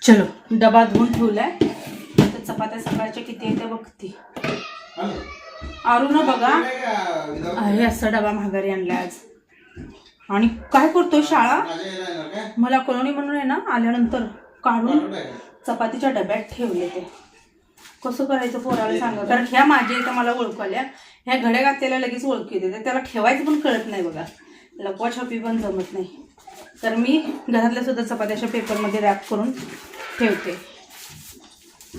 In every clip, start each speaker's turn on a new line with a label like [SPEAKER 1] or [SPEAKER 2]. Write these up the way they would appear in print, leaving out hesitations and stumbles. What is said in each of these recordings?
[SPEAKER 1] चलो डबा धुवून ठेवलाय. तर चपात्या सकाळच्या किती येते बघती. आरू बघा आहे असा डबा माघारी आणला आज. आणि काय करतोय शाळा मला कळवणी म्हणून आहे ना, आल्यानंतर काढून चपातीच्या डब्यात ठेवले. ते कसं करायचं पोराला सांगा, कारण ह्या माझ्या इथं मला ओळखू आल्या. ह्या घड्या घातलेल्या लगेच ओळखू येते, त्याला ठेवायचं पण कळत नाही बघा. लपवा छपी पण जमत नाही. तर मी घरातल्या सुद्धा चपात्याच्या पेपरमध्ये रॅप करून ठेवते.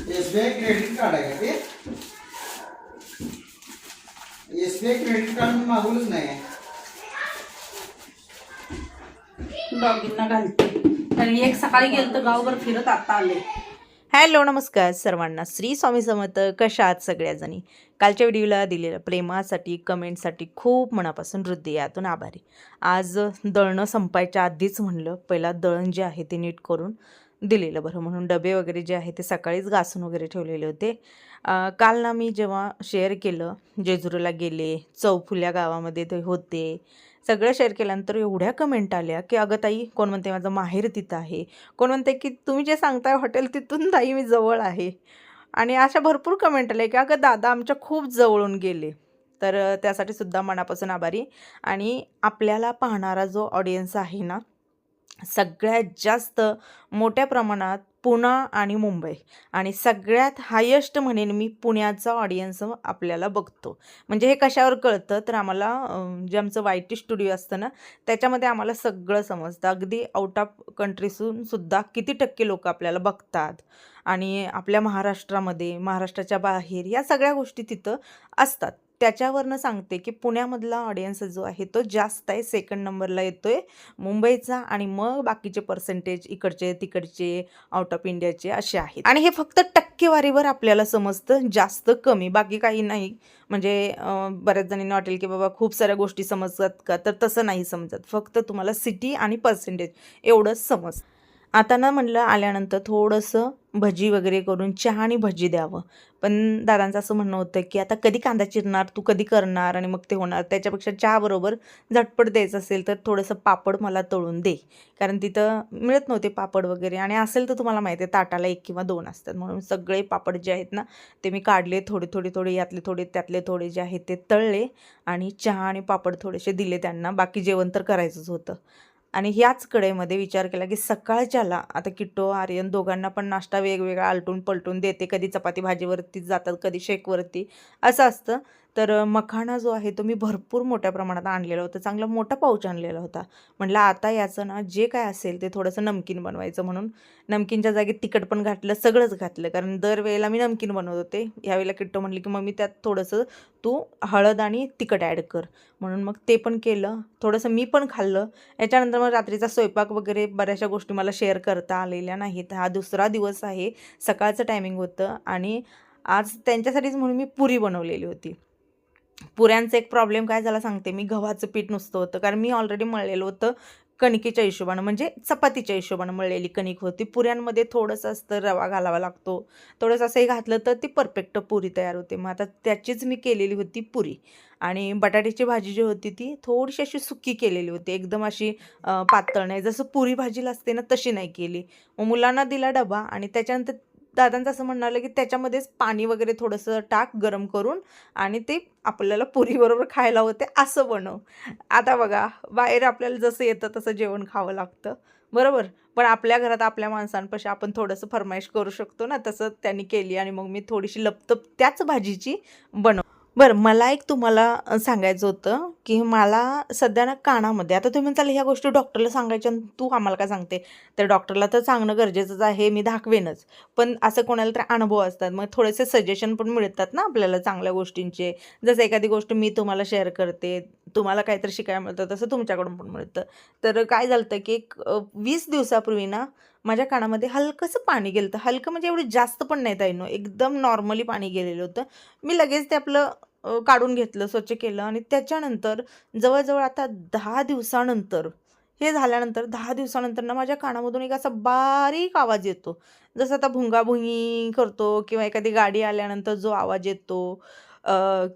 [SPEAKER 2] एसबीआय क्रेडिट कार्ड आहे का ते? एसबीआय क्रेडिट कार्ड मी मागवलंच नाही.
[SPEAKER 1] डॉगींना घालते, कारण एक सकाळी गेलं तर गावभर फिरत आता आले.
[SPEAKER 3] हॅलो नमस्कार सर्वांना, श्री स्वामी समर्थ. कशा आहात सगळ्याजणी? कालच्या व्हिडिओला दिलेल्या प्रेमासाठी कमेंटसाठी खूप मनापासून हृदयातून आभारी. आज दळणं संपायच्या आधीच म्हणलं पहिला दळण जे आहे ते नीट करून दिलेलं बरं, म्हणून डबे वगैरे जे आहे ते सकाळीच घासून वगैरे ठेवलेले होते. काल ना मी जेव्हा शेअर केलं, जेजुरीला गेले, चौफुल्या गावामध्ये ते होते, सगळं शेअर केल्यानंतर एवढ्या कमेंट आल्या की अगं ताई, कोण म्हणते माझं माहेर तिथं आहे, कोण म्हणते की तुम्ही जे सांगताय हॉटेल तिथून ताई मी जवळ आहे. आणि अशा भरपूर कमेंट आल्या की अगं दादा आमच्या खूप जवळून गेले. तर त्यासाठी सुद्धा मनापासून आभारी. आणि आपल्याला पाहणारा जो ऑडियन्स आहे ना, सगळ्यात जास्त मोठ्या प्रमाणात पुणे आणि मुंबई, आणि सगळ्यात हायेस्ट म्हणेन मी पुण्याचा ऑडियन्स आपल्याला बघतो. म्हणजे हे कशावर कळतं तर आम्हाला जे आमचं YT स्टुडिओ असतं ना, त्याच्यामध्ये आम्हाला सगळं समजतं. अगदी आउट ऑफ कंट्रीसून सुद्धा किती टक्के लोक आपल्याला बघतात, आणि आपल्या महाराष्ट्रामध्ये, महाराष्ट्राच्या बाहेर, या सगळ्या गोष्टी तिथं असतात. त्याच्यावरनं सांगते की पुण्यामधला ऑडियन्स जो आहे तो जास्त आहे, सेकंड नंबरला येतो आहे मुंबईचा, आणि मग बाकीचे पर्सेंटेज इकडचे तिकडचे आउट ऑफ इंडियाचे असे आहेत. आणि हे फक्त टक्केवारीवर आपल्याला समजतं, जास्त कमी बाकी काही नाही. म्हणजे बऱ्याच जणींना वाटेल की बाबा खूप साऱ्या गोष्टी समजतात का, तर तसं नाही समजत. फक्त तुम्हाला सिटी आणि पर्सेंटेज एवढंच समजतं. आता ना म्हणलं आल्यानंतर थोडंसं भजी वगैरे करून चहा आणि भजी द्यावं, पण दादांचं असं म्हणणं होतं की आता कधी कांदा चिरणार, तू कधी करणार आणि मग ते होणार, त्याच्यापेक्षा चहाबरोबर झटपट द्यायचं असेल तर थोडंसं पापड मला तळून दे, कारण तिथं मिळत नव्हते पापड वगैरे. आणि असेल तर तुम्हाला माहिती आहे ताटाला 1 किंवा 2 असतात, म्हणून सगळे पापड जे आहेत ना ते मी काढले, थोडे यातले थोडे त्यातले थोडे जे आहेत ते तळले, आणि चहा आणि पापड थोडेसे दिले त्यांना. बाकी जेवण तर करायचंच होतं. आणि ह्याच कडेमध्ये विचार केला की सकाळच्याला आता किट्टो आर्यन दोघांना पण नाश्ता वेगवेगळा आलटून पलटून देते, कधी चपाती भाजीवरतीच जातात, कधी शेकवरती असं असतं. तर मखाणा जो आहे तो मी भरपूर मोठ्या प्रमाणात आणलेला होता, चांगला मोठा पाऊच आणलेला होता. म्हटलं आता याचं ना जे काय असेल ते थोडंसं नमकीन बनवायचं, म्हणून नमकीनच्या जागी तिखट पण घातलं, सगळंच घातलं, कारण दरवेळेला मी नमकीन बनवत होते. ह्यावेळेला किट्टो म्हणली की मग मी त्यात थोडंसं तू हळद आणि तिखट ॲड कर, म्हणून मग ते पण केलं, थोडंसं मी पण खाल्लं. याच्यानंतर मग रात्रीचा स्वयंपाक वगैरे बऱ्याचशा गोष्टी मला शेअर करता आलेल्या नाहीत. हा दुसरा दिवस आहे, सकाळचं टायमिंग होतं, आणि आज त्यांच्यासाठीच म्हणून मी पुरी बनवलेली होती. पुऱ्यांचा एक प्रॉब्लेम काय झाला सांगते मी, गव्हाचं पीठ नुसतं होतं, कारण मी ऑलरेडी मळलेलं होतं कणिकेच्या हिशोबानं, म्हणजे चपातीच्या हिशोबानं मळलेली कणिक होती. पुऱ्यांमध्ये थोडंसं असतं रवा घालावा लागतो, थोडंसं असंही घातलं तर ती परफेक्ट पुरी तयार होते. मग आता त्याचीच मी केलेली होती पुरी. आणि बटाट्याची भाजी जी होती ती थोडीशी अशी सुकी केलेली होती, एकदम अशी पातळ नाही, जसं पुरी भाजीला असते ना तशी नाही केली. मग मुलांना दिला डबा, आणि त्याच्यानंतर दादांचं असं म्हणणं आलं की त्याच्यामध्येच पाणी वगैरे थोडंसं टाक गरम करून, आणि ते आपल्याला पुरीबरोबर खायला होते असं बनव. आता बघा, बाहेर आपल्याला जसं येतं तसं जेवण खावं लागतं, बरोबर, पण आपल्या घरात आपल्या माणसांपाशी आपण थोडंसं फरमाईश करू शकतो ना, तसं त्यांनी केली. आणि मग मी थोडीशी लपतप त्याच भाजीची बनव. बरं, मला एक तुम्हाला सांगायचं होतं की मला सध्या ना कानामध्ये, आता तुम्ही म्हणाल ह्या गोष्टी डॉक्टरला सांगायच्या आणि तू आम्हाला काय सांगते, तर डॉक्टरला तर सांगणं गरजेचंच आहे, मी दाखवेनच, पण असं कोणाला तर अनुभव असतात, मग थोडेसे सजेशन पण मिळतात ना आपल्याला चांगल्या गोष्टींचे. जसं एखादी गोष्ट मी तुम्हाला शेअर करते, तुम्हाला काहीतरी शिकायला मिळतं, तसं तुमच्याकडून पण मिळतं. तर काय झालं होतं की 20 दिवसापूर्वी ना माझ्या कानामध्ये हलकंसं पाणी गेलं होतं, हलकं म्हणजे एवढं जास्त पण नाही ताईनो, एकदम नॉर्मली पाणी गेलेलं होतं. मी लगेच ते आपलं काढून घेतलं, स्वच्छ केलं, आणि त्याच्यानंतर जवळजवळ आता 10 दिवसानंतर हे झाल्यानंतर 10 दिवसानंतर ना माझ्या कानामधून एक असा बारीक आवाज येतो, जसं आता भुंगाभुंगी करतो किंवा एखादी गाडी आल्यानंतर जो आवाज येतो,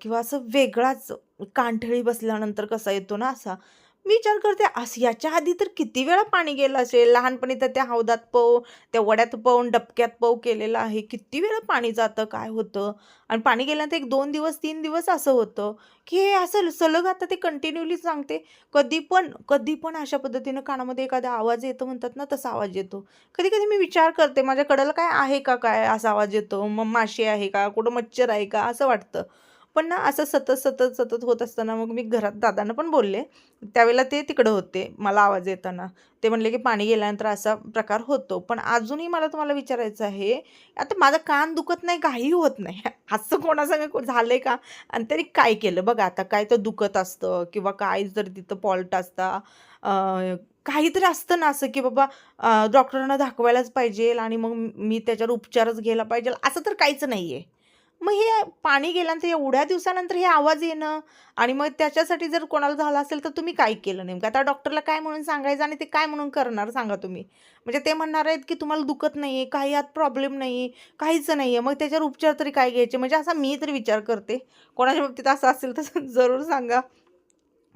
[SPEAKER 3] किंवा असं वेगळाच कानठळी बसल्यानंतर कसा येतो ना असा. मी विचार करते असं याच्या आधी तर किती वेळा पाणी गेलं असेल. लहानपणी तर त्या हौदात पव, त्या वड्यात पवून डबक्यात पव केलेलं आहे. किती वेळा पाणी जातं, काय होतं. आणि पाणी गेल्यानंतर 1-2 दिवस 3 दिवस असं होतं की हे असं सलग आता ते कंटिन्यूली सांगते. कधी पण अशा पद्धतीनं कानामध्ये एखादा आवाज येतो म्हणतात ना, तसा आवाज येतो. कधी कधी मी विचार करते माझ्या कडेला काय आहे का, काय असा आवाज येतो. मग माशी आहे का, कुठं मच्छर आहे का, असं वाटतं. पण ना असं सतत होत असताना मग मी घरात दादांना पण बोलले. त्यावेळेला ते तिकडं होते मला आवाज येताना. ते म्हणले की पाणी गेल्यानंतर असा प्रकार होतो. पण अजूनही मला तुम्हाला विचारायचं आहे, आता माझा कान दुखत नाही, काहीही होत नाही. असं कोणासंग झालंय का? आणि तरी काय केलं बघा, आता काय तर दुखत असतं किंवा काय जर तिथं फॉल्ट असता, काहीतरी असतं ना असं की बाबा डॉक्टरांना दाखवायलाच पाहिजे आणि मग मी त्याच्यावर उपचारच घ्यायला पाहिजे, असं तर काहीच नाही आहे. मग हे पाणी गेल्यानंतर एवढ्या दिवसानंतर हे आवाज येणं आणि मग त्याच्यासाठी जर कोणाला झालं असेल तर तुम्ही काय केलं नेमकं? आता डॉक्टरला काय म्हणून सांगायचं आणि ते काय म्हणून करणार सांगा तुम्ही? म्हणजे ते म्हणणार आहेत की तुम्हाला दुखत नाही आहे, काही यात प्रॉब्लेम नाही आहे, काहीच नाही आहे. मग त्याच्यावर उपचार तरी काय घ्यायचे? म्हणजे असा मी तरी विचार करते. कोणाच्या बाबतीत असं असेल तर जरूर सांगा.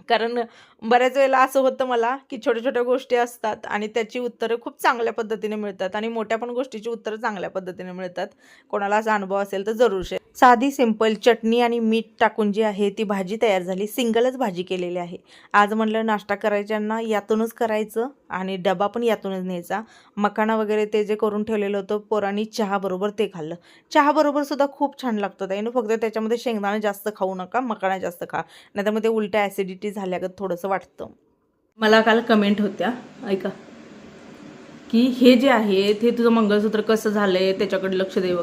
[SPEAKER 3] कारण बऱ्याच वेळेला असं होतं मला की छोट्या गोष्टी असतात आणि त्याची उत्तरं खूप चांगल्या पद्धतीने मिळतात आणि मोठ्या पण गोष्टीची उत्तरं चांगल्या पद्धतीने मिळतात. कोणाला असा अनुभव असेल तर जरूर शेअर. साधी सिंपल चटणी आणि मीठ टाकून जी आहे ती भाजी तयार झाली. सिंगलच भाजी केलेली आहे. आज म्हणलं नाश्ता करायच्यांना यातूनच करायचं आणि डबा पण यातूनच न्यायचा. मखाना वगैरे ते जे करून ठेवलेलं होतं पोरांनी चहाबरोबर ते खाल्लं. चहाबरोबर सुद्धा खूप छान लागतं ताई. फक्त त्याच्यामध्ये शेंगदाणे जास्त खाऊ नका, मखाना जास्त खा, नाहीतर मग ते उलट्या ॲसिडिटी झाल्यागत थोडंसं वाटतं. मला काल कमेंट होत्या, ऐका, की हे जे आहे ते तुझं मंगळसूत्र कसं झालंय त्याच्याकडे लक्ष दे.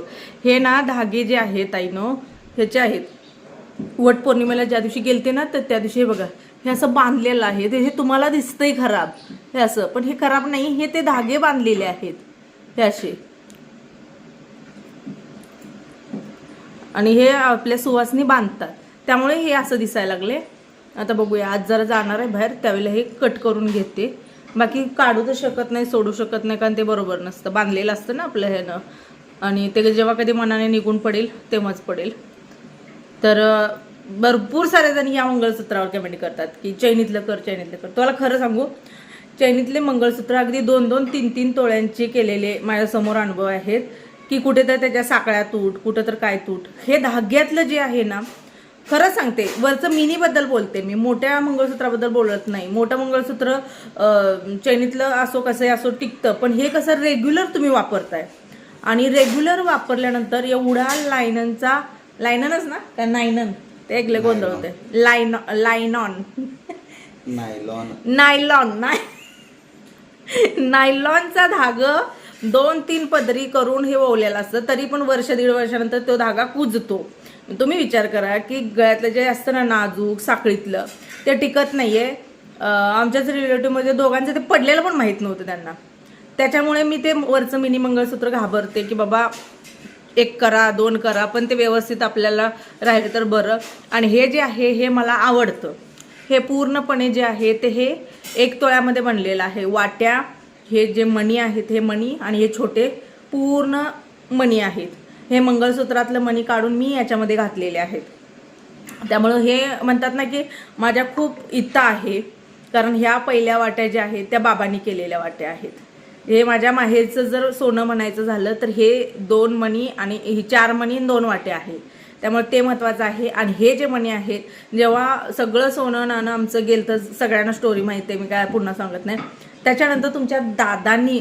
[SPEAKER 3] हे ना धागे जे आहेत ताईनो ह्याचे आहेत. वटपौर्णिमेला ज्या दिवशी गेलते ना तर त्या दिवशी हे बघा हे असं बांधलेलं आहे. ते हे तुम्हाला दिसतंय खराब हे असं, पण हे खराब नाही, हे ते धागे बांधलेले आहेत हे असे. आणि हे आपल्या सुवासनी बांधतात त्यामुळे हे असं दिसायला लागले. आता बघूया, आज जरा जाणार आहे बाहेर त्यावेळेला हे कट करून घेते. बाकी काढू तर शकत नाही, सोडू शकत नाही, कारण ते बरोबर नसतं, बांधलेलं असतं ना आपलं ह्यानं. आणि ते जेव्हा कधी मनाने निघून पडेल तेव्हाच पडेल. तर भरपूर सारे जण या मंगळसूत्रावर कमेंट करतात की चैनीतलं कर, चैनीतलं कर. तुम्हाला खरं सांगू, चैनीतले मंगळसूत्र अगदी 2-2, 3-3 तोळ्यांचे केलेले माझ्यासमोर अनुभव आहेत की कुठे तर त्याच्या साकळ्या तूट, कुठं तर काय तूट. हे धाग्यातलं जे आहे ना, खरं सांगते, वरचं मिनीबद्दल बोलते मी, मोठ्या मंगळसूत्राबद्दल बोलत नाही. मोठं मंगळसूत्र चैनीतलं असो कसंही असो टिकतं, पण हे कसं रेग्युलर तुम्ही वापरताय आणि रेग्युलर वापरल्यानंतर एवढा लायननच ना का नायनन, ते एकले गोंधळ होते. नायलॉनचा धागा 2-3 पदरी करून हे ओवलेलं असतं, तरी पण 1-1.5 वर्षानंतर तो धागा कुजतो. तुम्ही विचार करा की गळ्यातलं जे असतं ना नाजूक साखळीतलं ते टिकत नाहीये. आमच्याच रिलेटिव्हमध्ये दोघांचं ते पडलेलं पण माहीत नव्हतं त्यांना. त्याच्यामुळे मी ते वरचं मिनी मंगळसूत्र घाबरते की बाबा 1 करा 2 करा, पण ते व्यवस्थित आपल्याला राहिलं तर बरं. आणि हे जे आहे हे मला आवडतं. हे पूर्णपणे जे आहे ते हे 1 तोळ्यामध्ये बनलेलं आहे. वाट्या, हे जे मणी आहेत हे मणी आणि हे छोटे पूर्ण मणी आहेत. हे मंगळसूत्रातलं मणी काढून मी याच्यामध्ये घातलेले आहेत. त्यामुळं हे म्हणतात ना की माझ्या खूप इच्छा आहे, कारण ह्या पहिल्या वाट्या ज्या आहेत त्या बाबांनी केलेल्या वाट्या आहेत. हे माझ्या माहेरचं जर सोनं म्हणायचं झालं तर हे 2 मणी आणि 4 मणी 2 वाट्या आहेत. त्यामुळे ते महत्त्वाचं आहे. आणि हे जे मणी आहेत, जेव्हा सगळं सोनं नाणं आमचं गेलं तर सगळ्यांना स्टोरी माहिती आहे, मी काय पुन्हा सांगत नाही. त्याच्यानंतर तुमच्या दादांनी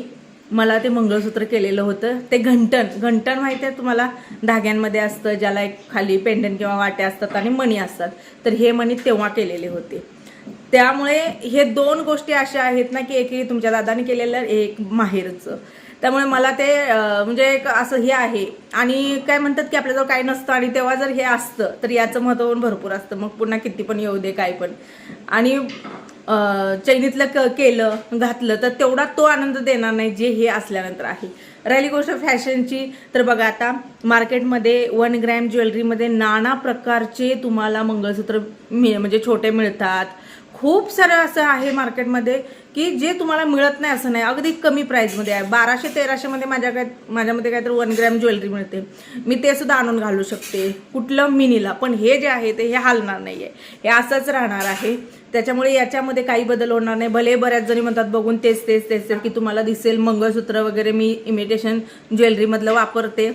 [SPEAKER 3] मला ते मंगळसूत्र केलेलं होतं. ते घंटण माहिती आहे तुम्हाला, धाग्यांमध्ये असतं, ज्याला एक खाली पेंडन किंवा वाट्या असतात आणि मणी असतात. तर हे मणी तेव्हा केलेले होते. त्यामुळे हे 2 गोष्टी अशा आहेत ना की एक तुमच्या दादाने केलेलं, एक माहेरचं. त्यामुळे मला ते म्हणजे एक असं हे आहे. आणि काय म्हणतात की आपल्याजवळ काही नसतं आणि तेव्हा जर हे असतं तर याचं महत्त्व पण भरपूर असतं. मग पुन्हा किती पण येऊ दे काय पण. आणि चैनीतलं केलं घातलं तर तेवढा तो आनंद देणार नाही जे हे असल्यानंतर आहे. राहिली गोष्ट फॅशनची, तर बघा आता मार्केटमध्ये 1 ग्रॅम ज्वेलरीमध्ये नाना प्रकारचे तुम्हाला मंगळसूत्र म्हणजे छोटे मिळतात. खूप सारं असं आहे मार्केटमध्ये की जे तुम्हाला मिळत नाही असं नाही, अगदी कमी प्राईजमध्ये आहे. 1200-1300मध्ये माझ्यामध्ये काय तर 1 ग्रॅम ज्वेलरी मिळते. मी ते सुद्धा आणून घालू शकते कुठलं मिनीला. पण हे जे आहे ते हे हलणार नाही आहे, हे असंच राहणार आहे. त्याच्यामुळे याच्यामध्ये काही बदल होणार नाही. भले बऱ्याच जणी म्हणतात बघून तेच तेच तेच तेच की तुम्हाला दिसेल मंगळसूत्र वगैरे मी इमिटेशन ज्वेलरीमधलं वापरते,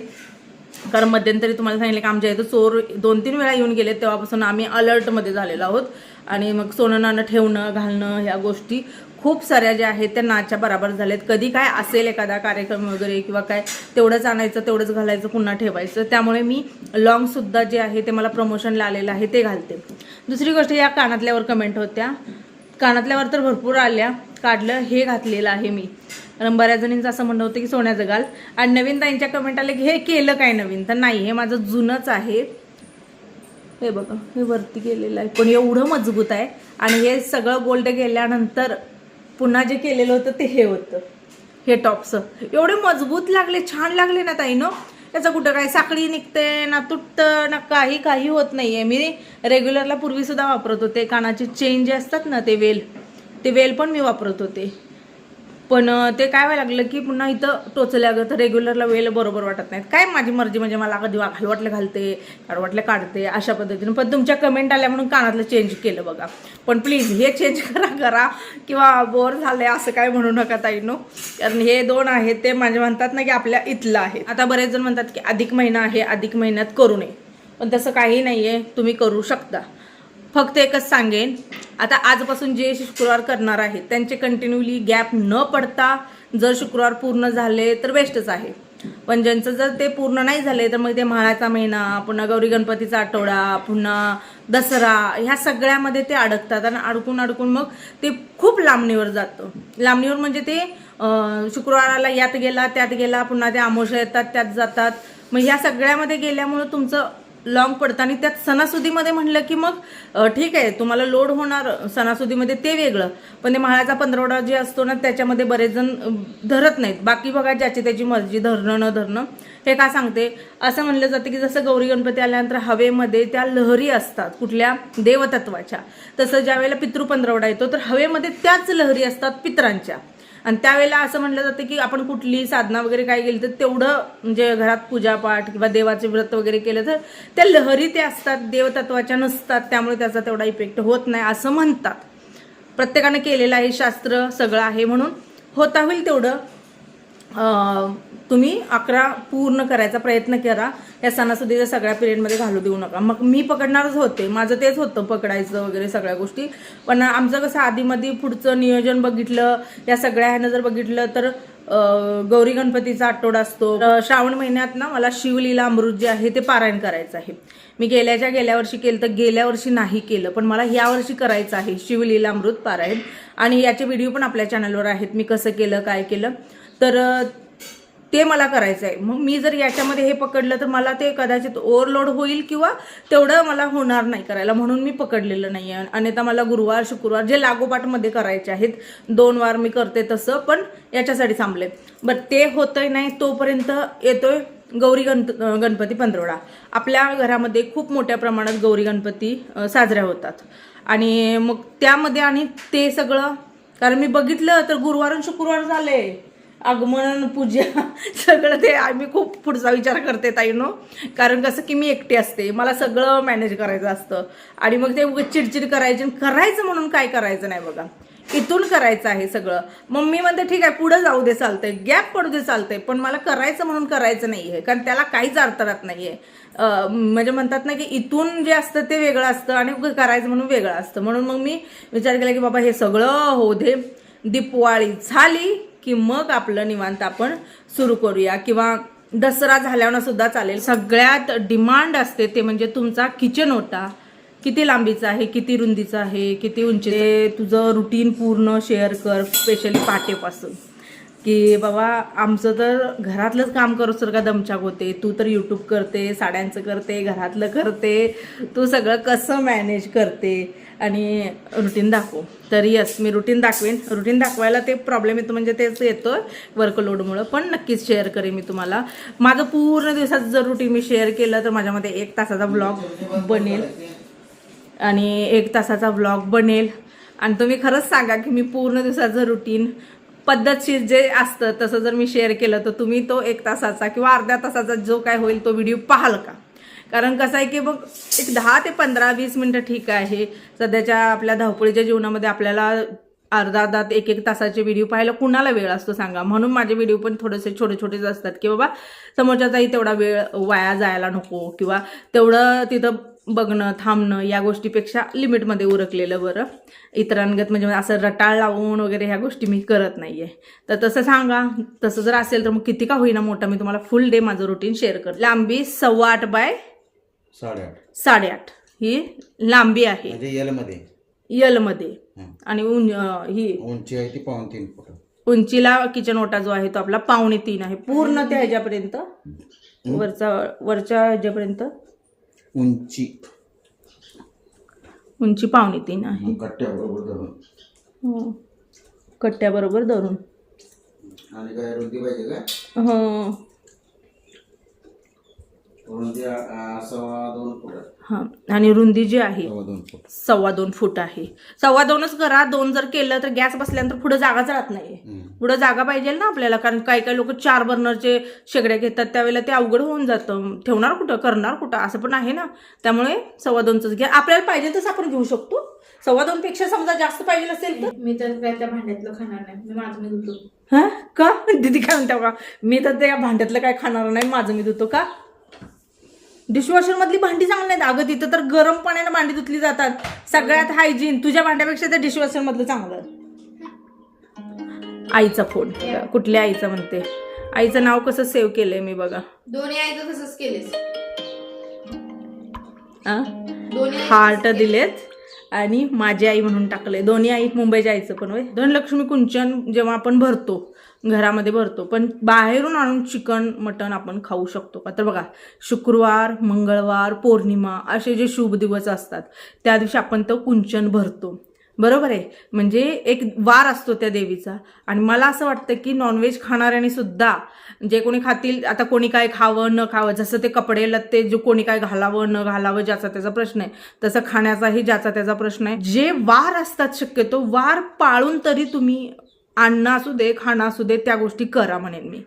[SPEAKER 3] कारण मध्यंतरी तुम्हाला सांगितलं की आमच्या इथं चोर 2-3 वेळा येऊन गेले, तेव्हापासून आम्ही अलर्टमध्ये झालेलो आहोत. आणि मग सोनं नाणं ठेवणं घालणं ह्या गोष्टी खूप साऱ्या ज्या आहेत त्या नाच्या बराबर झाल्यात. कधी काय असेल एखादा कार्यक्रम वगैरे किंवा काय तेवढंच आणायचं तेवढंच घालायचं पुन्हा ठेवायचं. त्यामुळे मी लॉंगसुद्धा जे आहे ते मला प्रमोशनला आलेलं आहे ते घालते. दुसरी गोष्ट या कानातल्यावर कमेंट होत्या, कानातल्यावर तर भरपूर आल्या, काढलं हे घातलेलं आहे मी. कारण बऱ्याच जणींचं असं म्हणणं होतं की सोन्याचं घाल. आणि नवीन ताईंच्या कमेंट आले की हे केलं काय नवीन, तर नाही हे माझं जुनंच आहे. हे बघा हे वरती केलेलं आहे पण एवढं मजबूत आहे. आणि हे सगळं गोल्ड गेल्यानंतर पुन्हा जे केलेलं होतं ते हे होतं, हे टॉपचं एवढे मजबूत लागले, छान लागले ना ताई नो. त्याचं कुठं काय साखळी निघते ना, तुटतं ना, काही होत नाही आहे. मी रेग्युलरला पूर्वीसुद्धा वापरत होते. कानाचे चेन जे असतात ना ते वेल पण मी वापरत होते, पण ते काय व्हायला लागलं की पुन्हा इथं टोचल्या गं, तर रेग्युलरला वेल बरोबर वाटत नाहीत. काय माझी मर्जी, म्हणजे मला कधी घाल वाटलं घालते, काढ वाटलं काढते, अशा पद्धतीने. पण तुमच्या कमेंट आल्या म्हणून कानातलं चेंज केलं बघा. पण प्लीज हे चेंज करा किंवा बोर झाले असं काय म्हणू नका ताईनो, कारण हे 2 आहेत ते माझे म्हणतात ना की आपल्या इथलं आहे. आता बरेच जण म्हणतात की अधिक महिना आहे, अधिक महिन्यात करू नये, पण तसं काही नाही आहे, तुम्ही करू शकता. फक्त एकच सांगेन, आता आजपासून जे शुक्रवार करणार आहेत त्यांचे कंटिन्यूली गॅप न पडता जर शुक्रवार पूर्ण झाले तर बेस्टच आहे. पण ज्यांचं जर ते पूर्ण नाही झाले तर मग ते म्हाळाचा महिना, पुन्हा गौरी गणपतीचा आठवडा, पुन्हा दसरा, ह्या सगळ्यामध्ये ते अडकतात. आणि अडकून मग ते खूप लांबणीवर जातं. लांबणीवर म्हणजे ते शुक्रवाराला यात गेला त्यात गेला, पुन्हा ते अमावस्या येतात त्यात जातात. मग ह्या सगळ्यामध्ये गेल्यामुळं तुमचं लॉंग पडतं. आणि त्यात सणासुदीमध्ये म्हणलं की मग ठीक आहे तुम्हाला लोड होणार सणासुदीमध्ये, ते वेगळं. पण ते म्हाळाचा 15वडा जे असतो ना त्याच्यामध्ये बरेच जण धरत नाहीत. बाकी बघा ज्याची त्याची मर्जी, धरणं न धरणं. हे का सांगते, असं म्हणलं जातं की जसं गौरी गणपती आल्यानंतर हवेमध्ये त्या लहरी असतात कुठल्या देवतत्वाच्या, तसं ज्या वेळेला पितृ 15वडा येतो तर हवेमध्ये त्याच लहरी असतात पितरांच्या. आणि त्यावेळेला असं म्हणलं जातं की आपण कुठली साधना वगैरे काय केली तर तेवढं म्हणजे घरात पूजापाठ किंवा देवाचे व्रत वगैरे केलं तर त्या लहरी ते असतात, देवतत्वाच्या नसतात, त्यामुळे त्याचा तेवढा इफेक्ट होत नाही असं म्हणतात. प्रत्येकाने केलेलं आहे, शास्त्र सगळं आहे, म्हणून होता होईल तेवढं तुम्ही 11 पूर्ण करायचा प्रयत्न करा. या सणासुदीच्या सगळ्या पिरियडमध्ये घालू देऊ नका. मग मी पकडणारच होते, माझं तेच होतं पकडायचं वगैरे सगळ्या गोष्टी. पण आमचं कसं आधीमध्ये पुढचं नियोजन बघितलं, या सगळ्या ह्यानं जर बघितलं तर गौरी गणपतीचा आठवडा असतो. श्रावण महिन्यात ना मला शिवलीला अमृत जे आहे ते पारायण करायचं आहे. मी गेल्या वर्षी केलं, तर गेल्या वर्षी नाही केलं, पण मला यावर्षी करायचं आहे शिवलीला अमृत पारायण. आणि याचे व्हिडिओ पण आपल्या चॅनलवर आहेत, मी कसं केलं काय केलं, तर ते मला करायचं आहे. मग मी जर याच्यामध्ये हे पकडलं तर मला ते कदाचित ओव्हरलोड होईल किंवा तेवढं मला होणार नाही करायला, म्हणून मी पकडलेलं नाही आहे. आणि आता मला गुरुवार शुक्रवार जे लागोपाठमध्ये करायचे आहेत, 2 वार मी करते तसं, पण याच्यासाठी थांबले. बरं ते होतंय नाही तोपर्यंत येतोय गौरी गणपती 15वडा. आपल्या घरामध्ये खूप मोठ्या प्रमाणात गौरी गणपती साजऱ्या होतात. आणि मग त्यामध्ये आणि ते सगळं, कारण मी बघितलं तर गुरुवार आणि शुक्रवार झाले, आगमन पूजा सगळं ते आम्ही खूप पुढचा विचार करते ताईनो. कारण कसं की मी एकटी असते, मला सगळं मॅनेज करायचं असतं. आणि मग ते चिडचिड करायचं म्हणून काय करायचं नाही बघा, इथून करायचं आहे सगळं. मग मी म्हणते ठीक आहे पुढे जाऊ दे चालतंय, गॅप पडू दे चालतंय, पण मला करायचं म्हणून करायचं नाही आहे, कारण त्याला काहीच अर्थ राहत नाही आहे. म्हणजे म्हणतात ना की इथून जे असतं ते वेगळं असतं आणि करायचं म्हणून वेगळं असतं. म्हणून मग मी विचार केला की बाबा हे सगळं होऊ दे, दिवाळी झाली की मग आपलं निवांत आपण सुरू करूया, किंवा दसरा झाल्यावर सुद्धा चालेल. सगळ्यात डिमांड असते ते म्हणजे तुमचा किचन ओटा किती लांबीचा आहे, किती रुंदीचा आहे, किती उंची, तुझं रुटीन पूर्ण शेअर कर, स्पेशली पाटेपासून. की बाबा आमचं तर घरातलंच काम करूच तर का दमछाक होते, तू तर यूट्यूब करते, साड्यांचं करते, घरातलं करते, तू सगळं कसं मॅनेज करते आणि रुटीन दाखव. तर यस मी रुटीन दाखवेन. रुटीन दाखवायला ते प्रॉब्लेम येतो म्हणजे तेच येतो वर्कलोडमुळं, पण नक्कीच शेअर करेन मी तुम्हाला. माझं पूर्ण दिवसाचं जर रुटीन मी शेअर केलं तर माझ्यामध्ये 1 तासाचा व्लॉग बनेल आणि 1 तासाचा व्लॉग बनेल. आणि तुम्ही खरंच सांगा की मी पूर्ण दिवसाचं रुटीन पद्धतशीर जे असतं तसं जर मी शेअर केलं तर तुम्ही तो 1 तासाचा किंवा अर्ध्या तासाचा जो काय होईल तो व्हिडिओ पाहाल का?
[SPEAKER 1] कारण कसं आहे की बघ एक 10 ते 15-20 मिनटं ठीक आहे. सध्याच्या आपल्या धावपळीच्या जीवनामध्ये आपल्याला अर्धा एक तासाचे व्हिडिओ पाहायला कुणाला वेळ असतो सांगा. म्हणून माझे व्हिडिओ पण थोडेसे छोटेच असतात की बाबा समोरच्याचाही तेवढा वेळ वाया जायला नको किंवा तेवढं तिथं बघणं थांबणं या गोष्टीपेक्षा लिमिटमध्ये उरकलेलं बरं. इतरांगत म्हणजे असं रटाळ लावून वगैरे ह्या गोष्टी मी करत नाहीये. तर तसं सांगा, तसं जर असेल तर मग किती का होईना मोठा मी तुम्हाला फुल डे माझं रुटीन शेअर करते. लांबी 8.25 बाय 8.5 ही लांबी आहे यलमध्ये आणि ही
[SPEAKER 2] उंची आहे ती 3.5 फूट.
[SPEAKER 1] उंचीला किचन ओटा जो आहे तो आपला 2.25 आहे. पूर्ण त्या ह्याच्यापर्यंत वरच्या ह्याच्यापर्यंत उंची 2.25 आहे. कट्ट्याबरोबर धरून
[SPEAKER 2] आणि काय रुंदी पाहिजे का?
[SPEAKER 1] हो
[SPEAKER 2] रुंदी 2.25 फूट.
[SPEAKER 1] हा आणि रुंदी जी आहे
[SPEAKER 2] 2.25
[SPEAKER 1] फूट आहे. 2.25च करा. 2 जर केलं तर गॅस बसल्यानंतर पुढे जागाच राहत नाहीये. पुढे जागा पाहिजे ना आपल्याला. कारण काही लोक 4 बर्नरचे शेगड्या घेतात त्यावेळेला ते अवघड होऊन जातं. ठेवणार कुठं करणार कुठं असं पण आहे ना. त्यामुळे 2.25च घ्या. आपल्याला पाहिजे तसं आपण घेऊ शकतो. 2.25 पेक्षा समजा जास्त पाहिजे असेल तर
[SPEAKER 4] मी तर त्या भांड्यातलं खाणार नाही. मी माझं मी धुतो.
[SPEAKER 1] हा का दीदी काय म्हणता का मी तर त्या भांड्यातलं काय खाणार नाही माझं मी धुतो का. डिशवॉशर मधली भांडी चांगली नाहीत अगं. तिथं तर गरम पाण्याने भांडी धुतली जातात. सगळ्यात हायजीन. तुझ्या भांड्यापेक्षा त्या डिशवॉशर मधलं चांगलं. आईचा फोन कुठल्या आईचा म्हणते. आईचं नाव कसं सेव्ह केलंय मी बघा.
[SPEAKER 4] दोन्ही आईचं तसंच केलेस.
[SPEAKER 1] हार्ट दिलेत आणि माझी आई म्हणून टाकले. दोन्ही आई मुंबईच्या आईचं पण होय. धनलक्ष्मी कुंचन जेव्हा आपण भरतो घरामध्ये भरतो पण बाहेरून आणून चिकन मटण आपण खाऊ शकतो का. तर बघा शुक्रवार मंगळवार पौर्णिमा असे जे शुभ दिवस असतात त्या दिवशी आपण तो कुंचन भरतो. बरोबर आहे. म्हणजे एक वार असतो त्या देवीचा. आणि मला असं वाटतं की नॉनव्हेज खाणाऱ्यांनी सुद्धा जे कोणी खातील आता कोणी काय खावं न खावं जसं ते कपडे लत्ते जे कोणी काय घालावं न घालावं ज्याचा त्याचा प्रश्न आहे तसं खाण्याचाही ज्याचा त्याचा प्रश्न आहे. जे वार असतात शक्यतो वार पाळून तरी तुम्ही अन्न असू दे खाणं असू दे त्या गोष्टी करा म्हणेन मी.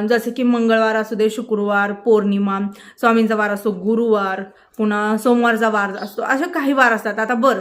[SPEAKER 1] जसं की मंगळवार असू दे शुक्रवार पौर्णिमा स्वामींचा वार असतो गुरुवार पुन्हा सोमवारचा वार असतो असे काही वार असतात. आता बरं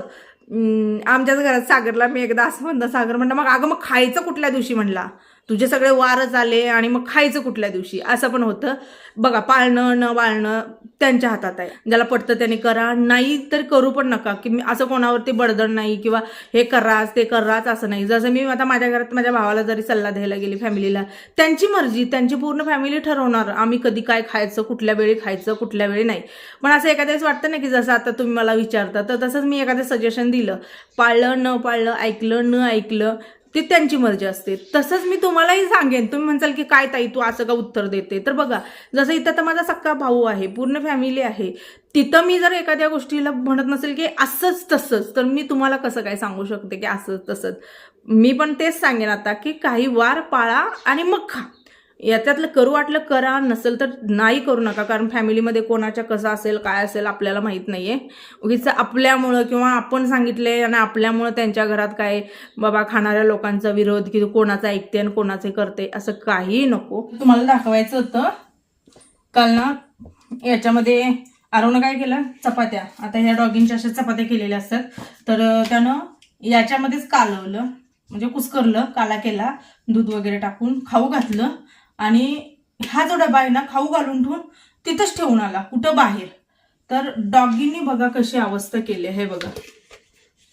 [SPEAKER 1] आमच्याच घरात सागरला मी एकदा असं म्हणता सागर म्हणलं मग अगं मग खायचं कुठल्या दिवशी म्हणला. तुझे सगळे वारच आले आणि मग खायचं कुठल्या दिवशी असं पण होतं. बघा पाळणं न पाळणं त्यांच्या हातात आहे. ज्याला पटतं त्याने करा नाही तर करू पण नका. की मी असं कोणावरती बडदण नाही किंवा हे कराच ते कराच असं नाही. जसं मी आता माझ्या घरात माझ्या भावाला जरी सल्ला द्यायला गेली फॅमिलीला त्यांची मर्जी त्यांची पूर्ण फॅमिली ठरवणार आम्ही कधी काय खायचं कुठल्या वेळी खायचं कुठल्या वेळी नाही. पण असं एखाद्या वेळेस वाटतं ना की जसं आता तुम्ही मला विचारता तर तसंच मी एखादं सजेशन दिलं पाळलं न पाळलं ऐकलं न ऐकलं ते त्यांची मर्जी असते. तसंच मी तुम्हालाही सांगेन. तुम्ही म्हणसाल की काय ताई तू असं का उत्तर देते. तर बघा जसं इथं तर माझा सक्का भाऊ आहे पूर्ण फॅमिली आहे. तिथं मी जर एखाद्या गोष्टीला म्हणत नसेल की असंच तसंच तर मी तुम्हाला कसं काय सांगू शकते की असंच तसंच. मी पण तेच सांगेन आता की काही वार पाळा आणि मग खा. याच्यातलं करू वाटलं करा नसेल तर नाही करू नका. कारण फॅमिलीमध्ये कोणाच्या कसं असेल काय असेल आपल्याला माहीत नाहीये. उगीच आपल्यामुळं किंवा आपण सांगितले आणि आपल्यामुळं त्यांच्या घरात काय बाबा खाणाऱ्या लोकांचा विरोध की कोणाचं ऐकते आणि कोणाचे करते असं काही नको. तुम्हाला दाखवायचं होतं काल ना याच्यामध्ये आरवनं काय केलं चपात्या. आता ह्या डॉगिंगच्या अशा चपात्या केलेल्या असतात तर त्यानं याच्यामध्येच कालवलं म्हणजे कुस्करलं काला केला दूध वगैरे टाकून खाऊ घातलं आणि हा जो डबा आहे ना खाऊ घालून ठेवून तिथंच ठेवून आला कुठं बाहेर. तर डॉगींनी बघा कशी अवस्था केली आहे. बघा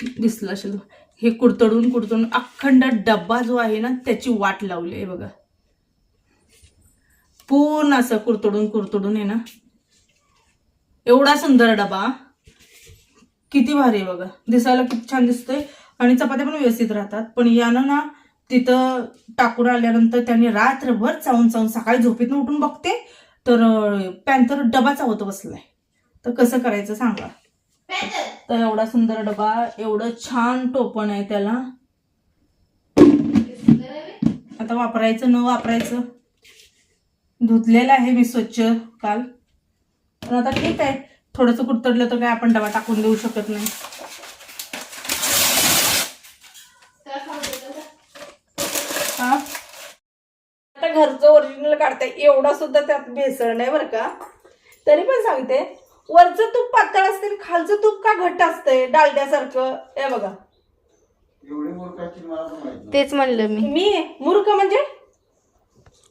[SPEAKER 1] दिसलं असेल हे कुडतडून अखंड डब्बा जो आहे ना त्याची वाट लावली आहे बघा. पूर्ण असं कुरतडून आहे ना. एवढा सुंदर डबा किती भारी आहे बघा. दिसायला किती छान दिसतोय आणि चपात्या पण व्यवस्थित राहतात. पण यानं ना तिथं टाकून आल्यानंतर त्यांनी रात्रभर चावून सकाळी झोपेतून उठून बघते तर पॅन्थर डबा चावत बसलाय. तर कसं करायचं सांगा. तर एवढा सुंदर डबा एवढं छान टोपण आहे त्याला. आता वापरायचं न वापरायचं धुतलेलं आहे मी स्वच्छ काल. पण आता ठीक आहे थोडंसं कुरतडलं तर काय आपण डबा टाकून देऊ शकत नाही. आता घरचं ओरिजिनल काढताय एवढा सुद्धा त्यात भेसळ नाही बरं का. तरी पण सांगते, वरचं तूप पातळ असते आणि खालचं तूप का घट्ट असतंय डालड्यासारखं. हे बघा,
[SPEAKER 2] एवढी मूर्ख असतील मला पण माहित नाही.
[SPEAKER 4] तेच म्हणलं
[SPEAKER 1] मी मूर्ख म्हणजे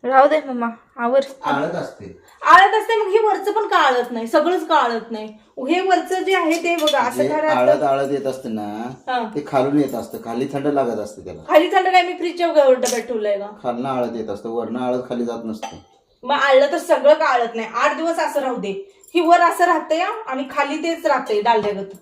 [SPEAKER 4] राहू दे मम्मा आवर.
[SPEAKER 2] आळत असते.
[SPEAKER 1] आळत असते, मग हे वरचं पण का आळत नाही? सगळंच का आळत नाही? हे वरचं जे आहे ते बघा असं
[SPEAKER 2] जे
[SPEAKER 1] घरात
[SPEAKER 2] आळत आळत येत असते ना
[SPEAKER 1] हा.
[SPEAKER 2] ते खालून येत असतं, खाली थंड लागत असते त्याला.
[SPEAKER 1] खाली थंड काय? मी फ्रीजच्या डब्यात ठेवलंय का?
[SPEAKER 2] खालनं आळत येत असतं, वरनं आळत खाली जात नसतं.
[SPEAKER 1] मग आळलं तर सगळं का आळत नाही? 8 दिवस असं राहू दे. ही वर असं राहतंय आणि खाली तेच राहतंय डालड्यागत.